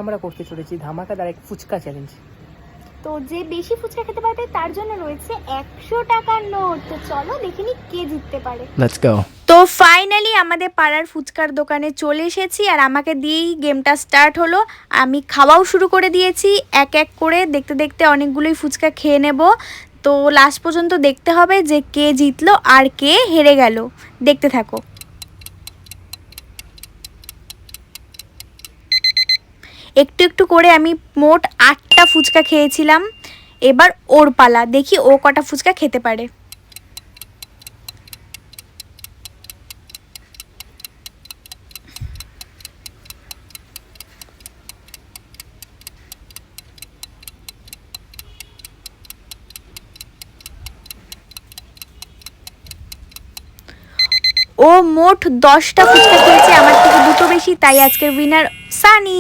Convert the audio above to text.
আমরা করতে চলেছি ধামাকাদার এক ফুচকা চ্যালেঞ্জ। তো যে বেশি ফুচকা খেতে পারবে তার জন্য রয়েছে 100 টাকার নোট। তো চলো দেখে নি কে জিততে পারে। Let's go. তো ফাইনালি আমাদের পাড়ার ফুচকার দোকানে চলে এসেছি আর আমাকে দিয়েই গেমটা স্টার্ট হলো। আমি খাওয়াও শুরু করে দিয়েছি, এক এক করে দেখতে দেখতে অনেকগুলোই ফুচকা খেয়ে নেব। তো লাস্ট পর্যন্ত দেখতে হবে যে কে জিতলো আর কে হেরে গেল। দেখতে থাকো। একটু একটু করে আমি মোট 8টা ফুচকা খেয়েছিলাম। এবার ওর পালা, দেখি ও কটা ফুচকা খেতে পারে। ও মোট 10টা ফুচকা খেয়েছে, আমার থেকে দুটো বেশি, তাই আজকের উইনার সানি।